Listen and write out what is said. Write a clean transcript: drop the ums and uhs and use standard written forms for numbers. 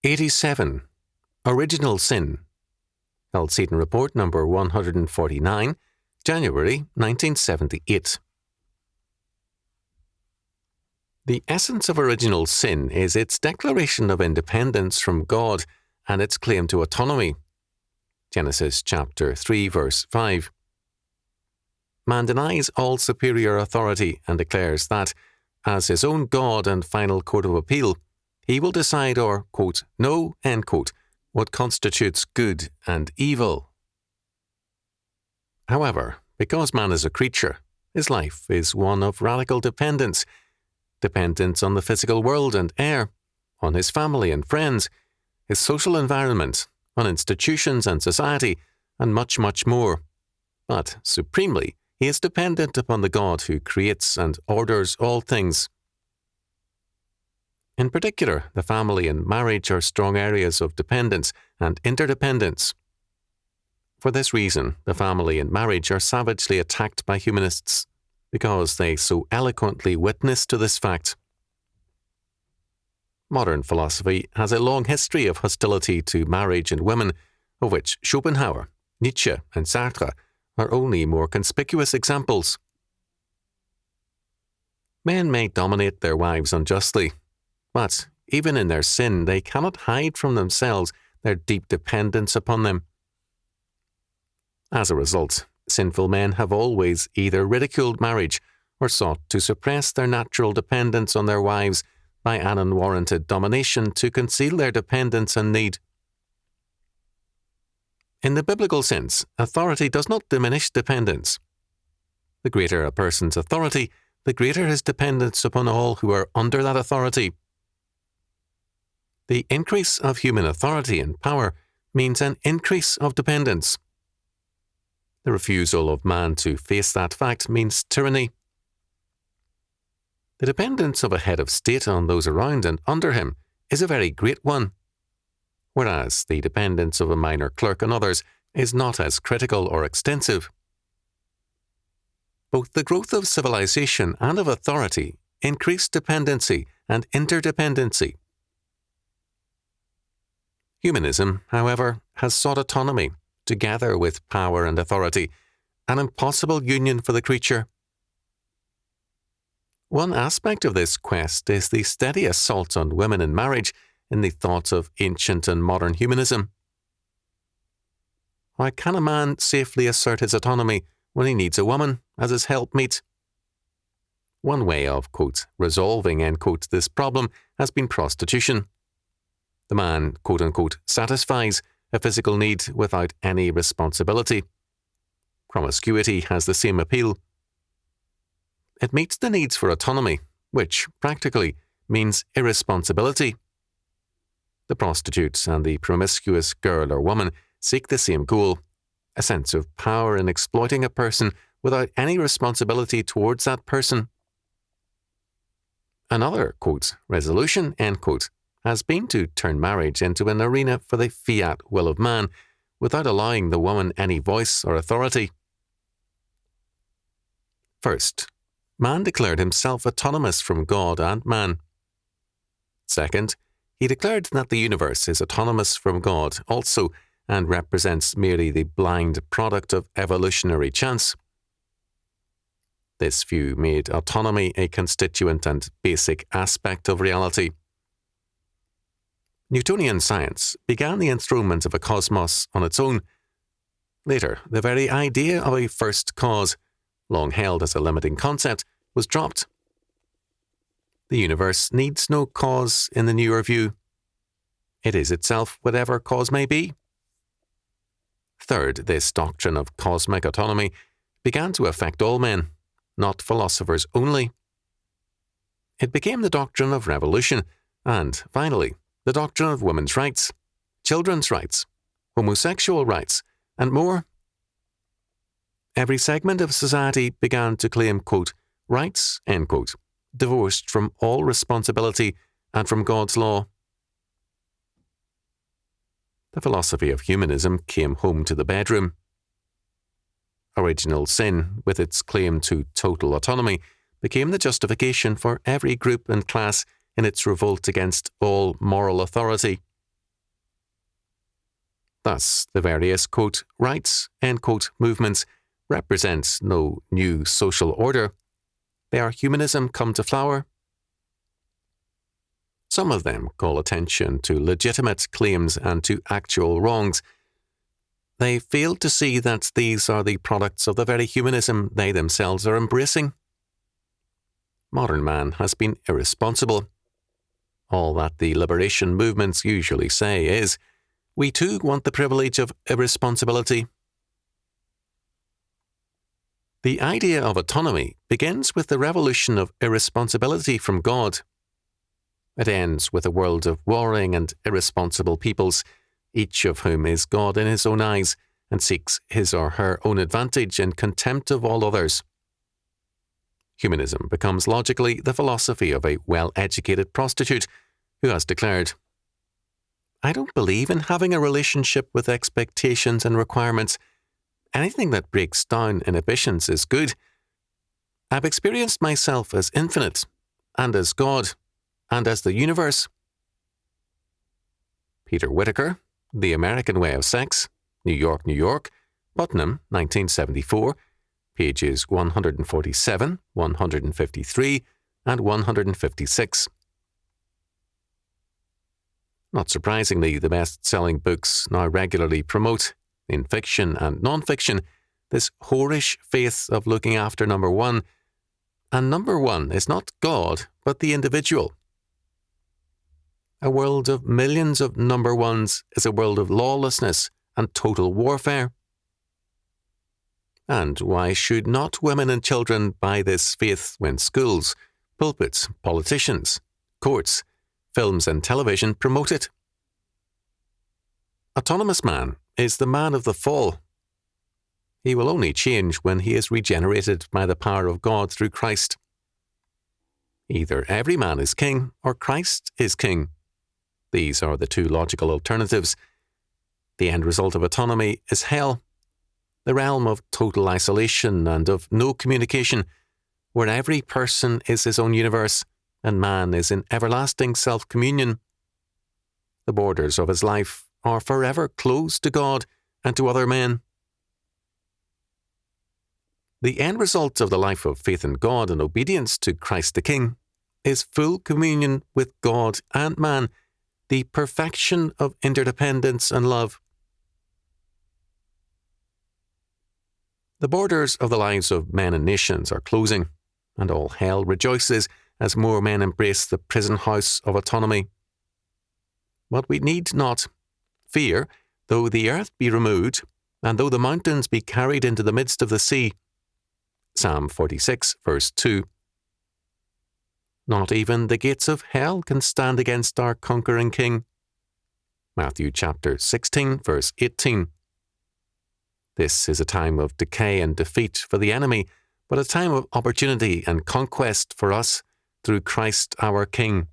87. Original Sin. Chalcedon Report number 149, January 1978. The essence of original sin is its declaration of independence from God and its claim to autonomy. Genesis chapter 3 verse 5. Man denies all superior authority and declares that, as his own God and final court of appeal, he will decide or, quote, know, end quote, what constitutes good and evil. However, because man is a creature, his life is one of radical dependence on the physical world and air, on his family and friends, his social environment, on institutions and society, and much, much more. But, supremely, he is dependent upon the God who creates and orders all things. In particular, the family and marriage are strong areas of dependence and interdependence. For this reason, the family and marriage are savagely attacked by humanists, because they so eloquently witness to this fact. Modern philosophy has a long history of hostility to marriage and women, of which Schopenhauer, Nietzsche, and Sartre are only more conspicuous examples. Men may dominate their wives unjustly, but even in their sin, they cannot hide from themselves their deep dependence upon them. As a result, sinful men have always either ridiculed marriage or sought to suppress their natural dependence on their wives by an unwarranted domination to conceal their dependence and need. In the biblical sense, authority does not diminish dependence. The greater a person's authority, the greater his dependence upon all who are under that authority. The increase of human authority and power means an increase of dependence. The refusal of man to face that fact means tyranny. The dependence of a head of state on those around and under him is a very great one, whereas the dependence of a minor clerk on others is not as critical or extensive. Both the growth of civilization and of authority increase dependency and interdependency. Humanism, however, has sought autonomy, together with power and authority, an impossible union for the creature. One aspect of this quest is the steady assault on women in marriage in the thoughts of ancient and modern humanism. Why can a man safely assert his autonomy when he needs a woman as his helpmeet? One way of, quote, resolving, end quote, this problem has been prostitution. The man, quote unquote, satisfies a physical need without any responsibility. Promiscuity has the same appeal. It meets the needs for autonomy, which, practically, means irresponsibility. The prostitute and the promiscuous girl or woman seek the same goal, a sense of power in exploiting a person without any responsibility towards that person. Another, quote, resolution, end quote, has been to turn marriage into an arena for the fiat will of man, without allowing the woman any voice or authority. First, man declared himself autonomous from God and man. Second, he declared that the universe is autonomous from God also and represents merely the blind product of evolutionary chance. This view made autonomy a constituent and basic aspect of reality. Newtonian science began the enthronement of a cosmos on its own. Later, the very idea of a first cause, long held as a limiting concept, was dropped. The universe needs no cause in the newer view. It is itself whatever cause may be. Third, this doctrine of cosmic autonomy began to affect all men, not philosophers only. It became the doctrine of revolution and, finally, the doctrine of women's rights, children's rights, homosexual rights, and more. Every segment of society began to claim, quote, rights, end quote, divorced from all responsibility and from God's law. The philosophy of humanism came home to the bedroom. Original sin, with its claim to total autonomy, became the justification for every group and class in its revolt against all moral authority. Thus, the various, quote, rights, end quote, movements represent no new social order. They are humanism come to flower. Some of them call attention to legitimate claims and to actual wrongs. They fail to see that these are the products of the very humanism they themselves are embracing. Modern man has been irresponsible. All that the liberation movements usually say is, we too want the privilege of irresponsibility. The idea of autonomy begins with the revolution of irresponsibility from God. It ends with a world of warring and irresponsible peoples, each of whom is God in his own eyes and seeks his or her own advantage in contempt of all others. Humanism becomes logically the philosophy of a well-educated prostitute who has declared, I don't believe in having a relationship with expectations and requirements. Anything that breaks down inhibitions is good. I've experienced myself as infinite, and as God, and as the universe. Peter Whitaker, The American Way of Sex, New York, New York, Putnam, 1974, pages 147, 153, and 156. Not surprisingly, the best-selling books now regularly promote, in fiction and non-fiction, this whorish faith of looking after number one. And number one is not God, but the individual. A world of millions of number ones is a world of lawlessness and total warfare. And why should not women and children buy this faith when schools, pulpits, politicians, courts, films and television promote it? Autonomous man is the man of the fall. He will only change when he is regenerated by the power of God through Christ. Either every man is king or Christ is king. These are the two logical alternatives. The end result of autonomy is hell, the realm of total isolation and of no communication, where every person is his own universe and man is in everlasting self-communion. The borders of his life are forever closed to God and to other men. The end result of the life of faith in God and obedience to Christ the King is full communion with God and man, the perfection of interdependence and love. The borders of the lives of men and nations are closing, and all hell rejoices as more men embrace the prison house of autonomy. But we need not fear, though the earth be removed, and though the mountains be carried into the midst of the sea. Psalm 46, verse 2. Not even the gates of hell can stand against our conquering King. Matthew chapter 16, verse 18. This is a time of decay and defeat for the enemy, but a time of opportunity and conquest for us through Christ our King.